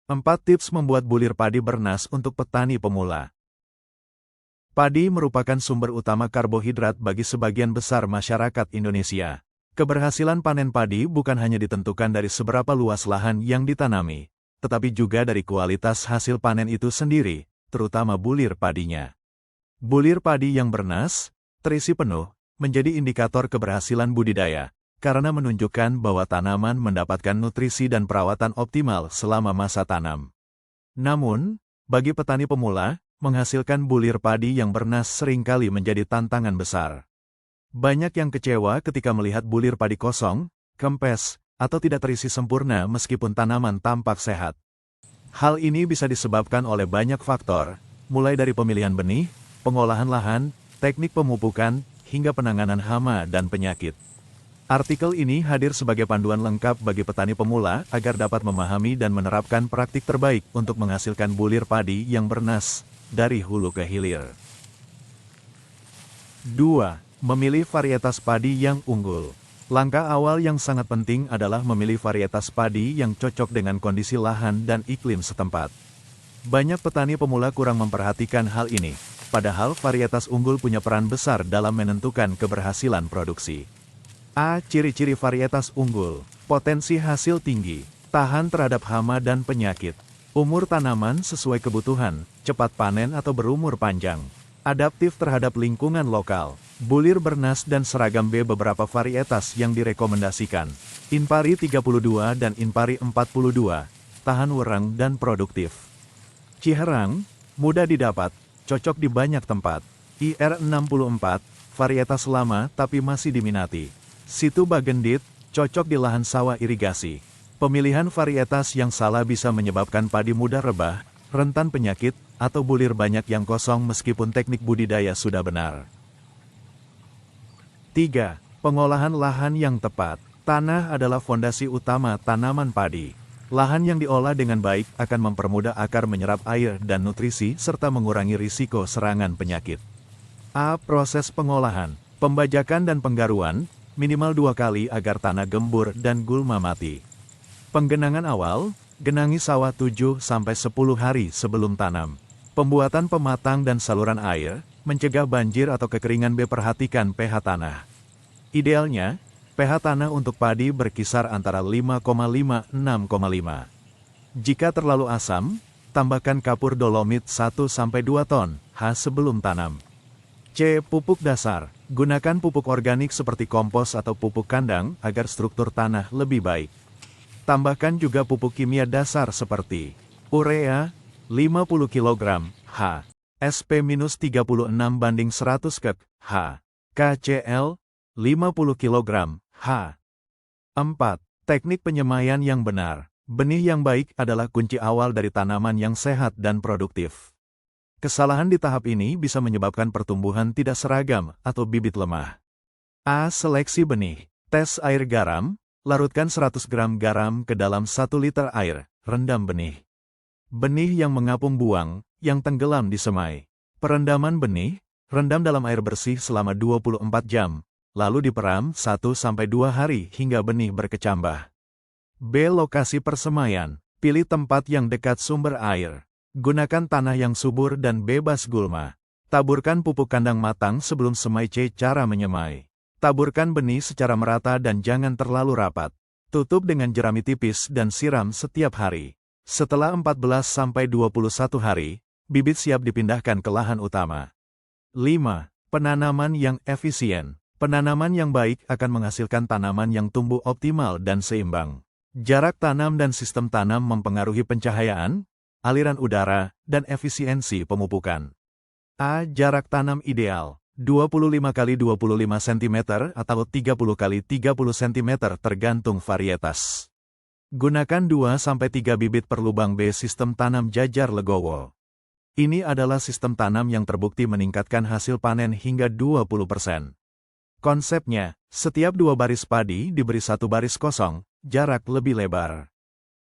4 tips membuat bulir padi bernas untuk petani pemula. Padi merupakan sumber utama karbohidrat bagi sebagian besar masyarakat Indonesia. Keberhasilan panen padi bukan hanya ditentukan dari seberapa luas lahan yang ditanami, tetapi juga dari kualitas hasil panen itu sendiri, terutama bulir padinya. Bulir padi yang bernas, terisi penuh, menjadi indikator keberhasilan budidaya, karena menunjukkan bahwa tanaman mendapatkan nutrisi dan perawatan optimal selama masa tanam. Namun, bagi petani pemula, menghasilkan bulir padi yang bernas seringkali menjadi tantangan besar. Banyak yang kecewa ketika melihat bulir padi kosong, kempes, atau tidak terisi sempurna meskipun tanaman tampak sehat. Hal ini bisa disebabkan oleh banyak faktor, mulai dari pemilihan benih, pengolahan lahan, teknik pemupukan, hingga penanganan hama dan penyakit. Artikel ini hadir sebagai panduan lengkap bagi petani pemula agar dapat memahami dan menerapkan praktik terbaik untuk menghasilkan bulir padi yang bernas dari hulu ke hilir. 2. Memilih varietas padi yang unggul. Langkah awal yang sangat penting adalah memilih varietas padi yang cocok dengan kondisi lahan dan iklim setempat. Banyak petani pemula kurang memperhatikan hal ini, padahal varietas unggul punya peran besar dalam menentukan keberhasilan produksi. A. Ciri-ciri varietas unggul. Potensi hasil tinggi, tahan terhadap hama dan penyakit. Umur tanaman sesuai kebutuhan, cepat panen atau berumur panjang. Adaptif terhadap lingkungan lokal. Bulir bernas dan seragam. B. Beberapa varietas yang direkomendasikan. Inpari 32 dan Inpari 42. Tahan wereng dan produktif. Ciherang, mudah didapat, cocok di banyak tempat. IR 64, varietas lama tapi masih diminati. Situ Bagendit, cocok di lahan sawah irigasi. Pemilihan varietas yang salah bisa menyebabkan padi mudah rebah, rentan penyakit, atau bulir banyak yang kosong meskipun teknik budidaya sudah benar. 3. Pengolahan lahan yang tepat. Tanah adalah fondasi utama tanaman padi. Lahan yang diolah dengan baik akan mempermudah akar menyerap air dan nutrisi serta mengurangi risiko serangan penyakit. A. Proses pengolahan. Pembajakan dan penggaruan, minimal 2 kali agar tanah gembur dan gulma mati. Penggenangan awal, genangi sawah 7-10 hari sebelum tanam. Pembuatan pematang dan saluran air, mencegah banjir atau kekeringan. B. Perhatikan pH tanah. Idealnya, pH tanah untuk padi berkisar antara 5,5-6,5. Jika terlalu asam, tambahkan kapur dolomit 1-2 ton H sebelum tanam. C. Pupuk dasar. Gunakan pupuk organik seperti kompos atau pupuk kandang agar struktur tanah lebih baik. Tambahkan juga pupuk kimia dasar seperti urea 50 kg H, SP-36/100 kg H, KCl 50 kg H. 4. Teknik penyemaian yang benar. Benih yang baik adalah kunci awal dari tanaman yang sehat dan produktif. Kesalahan di tahap ini bisa menyebabkan pertumbuhan tidak seragam atau bibit lemah. A. Seleksi benih. Tes air garam, larutkan 100 gram garam ke dalam 1 liter air, rendam benih. Benih yang mengapung buang, yang tenggelam di semai. Perendaman benih, rendam dalam air bersih selama 24 jam, lalu diperam 1-2 hari hingga benih berkecambah. B. Lokasi persemaian. Pilih tempat yang dekat sumber air. Gunakan tanah yang subur dan bebas gulma. Taburkan pupuk kandang matang sebelum semai. C. Cara menyemai. Taburkan benih secara merata dan jangan terlalu rapat. Tutup dengan jerami tipis dan siram setiap hari. Setelah 14-21 hari, bibit siap dipindahkan ke lahan utama. 5. Penanaman yang efisien. Penanaman yang baik akan menghasilkan tanaman yang tumbuh optimal dan seimbang. Jarak tanam dan sistem tanam mempengaruhi pencahayaan, aliran udara, dan efisiensi pemupukan. A. Jarak tanam ideal, 25x25 cm atau 30x30 cm tergantung varietas. Gunakan 2-3 bibit per lubang. B. Sistem tanam jajar legowo. Ini adalah sistem tanam yang terbukti meningkatkan hasil panen hingga 20%. Konsepnya, setiap 2 baris padi diberi 1 baris kosong, jarak lebih lebar.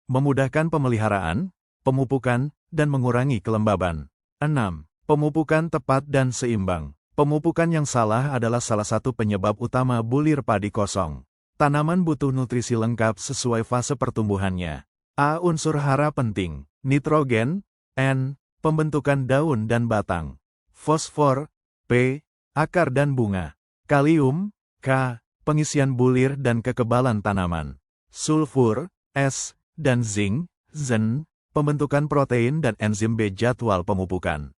Memudahkan pemeliharaan, pemupukan, dan mengurangi kelembaban. 6. Pemupukan tepat dan seimbang. Pemupukan yang salah adalah salah satu penyebab utama bulir padi kosong. Tanaman butuh nutrisi lengkap sesuai fase pertumbuhannya. A. Unsur hara penting. Nitrogen. N. Pembentukan daun dan batang. Fosfor. P. Akar dan bunga. Kalium. K. Pengisian bulir dan kekebalan tanaman. Sulfur. S. Dan zinc. Zen. Pembentukan protein dan enzim B. Jadwal pemupukan.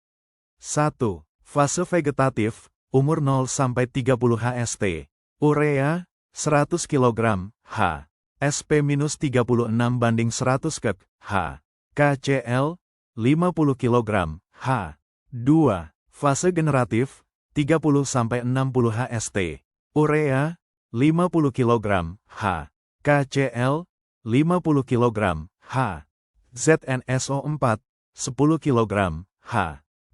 1. Fase vegetatif, umur 0-30 HST. Urea, 100 kg, H. SP-36 banding 100 kg, H. KCl, 50 kg, H. 2. Fase generatif, 30-60 HST. Urea, 50 kg, H. KCl, 50 kg, H. ZnSO4, 10 kg, H.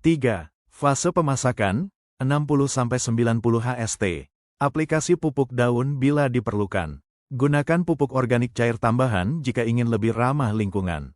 3. Fase pemasakan, 60-90 HST. Aplikasi pupuk daun bila diperlukan. Gunakan pupuk organik cair tambahan jika ingin lebih ramah lingkungan.